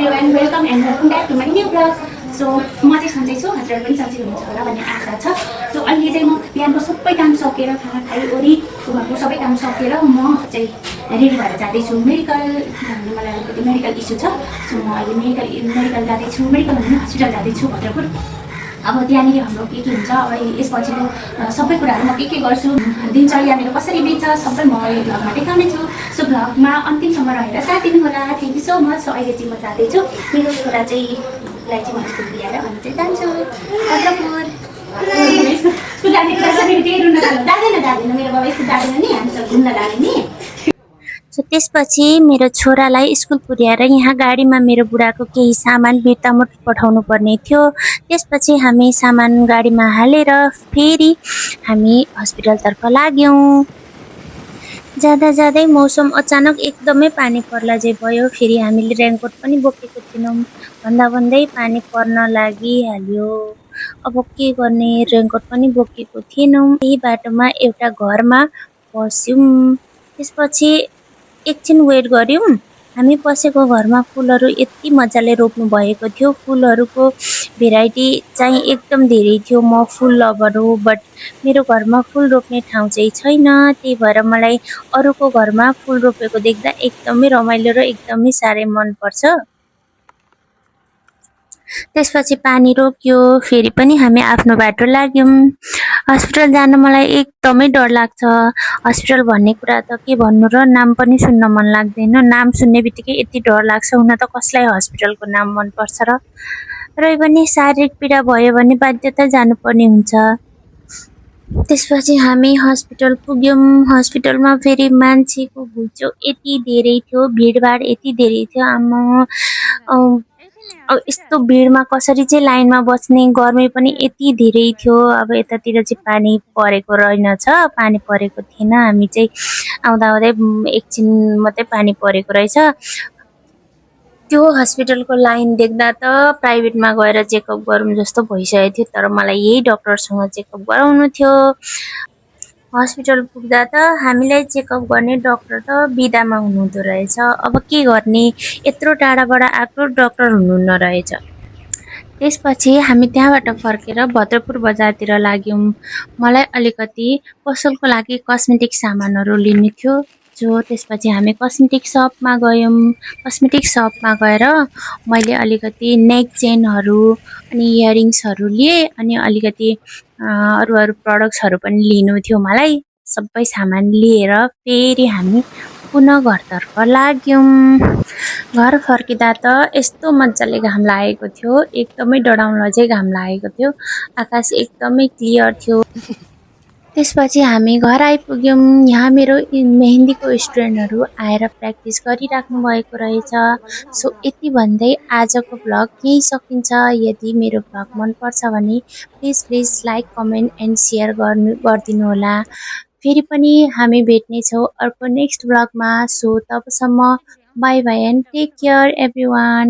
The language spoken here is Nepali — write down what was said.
everyone, welcome and welcome back to my new vlog. So म चाहिँ सन्चै छु, हजुरहरू पनि सन्चै हुनुहुन्छ होला भन्ने आशा छ। सो अहिले चाहिँ म बिहानको सबै काम सकेर खाना खाइओरी घरको सबै काम सकेर म चाहिँ रेडी भएर जाँदैछु मेडिकल, किनभने मलाई अलिकति मेडिकल इस्यु छ। सो म अहिले मेडिकल जाँदैछु, मेडिकल भन्ने हस्पिटल जाँदैछु भद्रपुर। अब त्यहाँनिर हाम्रो के हुन्छ, अब यसपछिको सबै कुराहरू म के गर्छु, दिनचर्या मेरो कसरी बित्छ सबै म यो भ्लगमा देखाउने छु। सो भ्लगमा अन्तिमसम्म रहेर साथ दिनु होला। Thank you so much. So अहिले चाहिँ म जाँदैछु, मेरो छोरा चाहिँलाई चाहिँ म स्कुल ल्याएर अनि चाहिँ जान्छु भद्रपुर। स्कुल जाने कुरा सबै त्यही रुन जाँदैन मेरो बाबा स्कुल जाँदैन नि, हामीसँग घुम्न जाने नि। सो त्यसपछि मेरो छोरालाई स्कुल पुर्याएर यहाँ गाडीमा मेरो बुढाको केही सामान बिर्तामोड पठाउनु पर्ने थियो। त्यसपछि हामी सामान गाडीमा हालेर फेरि हामी हस्पिटलतर्फ लाग्यौँ। जाँदा जाँदै मौसम अचानक एकदमै पानी पर्ला जे भयो। फेरि हामीले रेनकोट पनि बोकेको थिएनौँ, भन्दा भन्दै पानी पर्न लागिहाल्यो। अब के गर्ने, रेनकोट पनि बोकेको थिएनौँ। यही बाटोमा एउटा घरमा पस्यौँ। त्यसपछि एकछिन वेट गर्यौँ। हामी पसेको घरमा फुलहरू यति मजाले रोप्नु भएको थियो। फुलहरूको भेराइटी चाहिँ एकदम धेरै थियो। म फुल लभर हो, बट मेरो घरमा फुल रोप्ने ठाउँ चाहिँ छैन। त्यही भएर मलाई अरूको घरमा फुल रोपेको देख्दा एकदमै रमाइलो र एकदमै साह्रै मनपर्छ। त्यसपछि पानी रोक्यो, फेरि पनि हामी आफ्नो बाटो लाग्यौँ। हस्पिटल जान मलाई एकदमै डर लाग्छ। हस्पिटल भन्ने कुरा त के भन्नु र, नाम पनि सुन्न मन लाग्दैन। नाम सुन्ने बित्तिकै यति डर लाग्छ। हुन त कसलाई हस्पिटलको नाम मनपर्छ र। र पनि शारीरिक पीडा भयो भने बाध्यता जानुपर्ने हुन्छ। त्यसपछि हामी हस्पिटल पुग्यौँ। हस्पिटलमा फेरि मान्छेको घुइँचो यति धेरै थियो, भिडभाड यति धेरै थियो। अब यस्तो भिडमा कसरी चाहिँ लाइनमा बस्ने, गर्मी पनि यति धेरै थियो। अब यतातिर चाहिँ पानी परेको रहेनछ, पानी परेको थिएन। हामी चाहिँ आउँदा आउँदै एकछिन मात्रै पानी परेको रहेछ। त्यो हस्पिटलको लाइन देख्दा त प्राइभेटमा गएर चेकअप गरौँ जस्तो भइसकेको थियो, तर मलाई यही डाक्टरसँग चेकअप गराउनु थियो। हस्पिटल पुग्दा त हामीलाई चेकअप गर्ने डाक्टर त बिदामा हुनुहुँदो रहेछ। अब के गर्ने, यत्रो टाढाबाट आएको डाक्टर हुनुहुन्न रहेछ। त्यसपछि हामी त्यहाँबाट फर्केर भद्रपुर बजारतिर लाग्यौँ। मलाई अलिकति पसलको लागि कस्मेटिक सामानहरू लिनु थियो। त्यसपछि हामी कस्मेटिक सपमा गयौँ। कस्मेटिक सपमा गएर मैले अलिकति नेक चेनहरू अनि इयरिङ्सहरू लिएँ, अनि अलिकति अरू प्रडक्ट्सहरू पनि लिनु थियो मलाई। सबै सामान लिएर फेरि हामी पुनः घरतर्फ लाग्यौँ। घर फर्किँदा त यस्तो मजाले घाम लागेको थियो, एकदमै डराउन चाहिँ घाम लागेको थियो। आकाश एकदमै क्लियर थियो। त्यसपछि हामी घर आइपुग्यौँ। यहाँ मेरो मेहेन्दीको स्टुडेन्टहरू आएर प्र्याक्टिस गरिराख्नु भएको रहेछ। सो यति भन्दै आजको भ्लग यहीँ सकिन्छ। यदि मेरो भ्लग मनपर्छ भने please like, comment and share गरिदिनु होला। फेरि पनि हामी भेट्नेछौँ अर्को नेक्स्ट भ्लगमा। सो तबसम्म bye bye and take care everyone.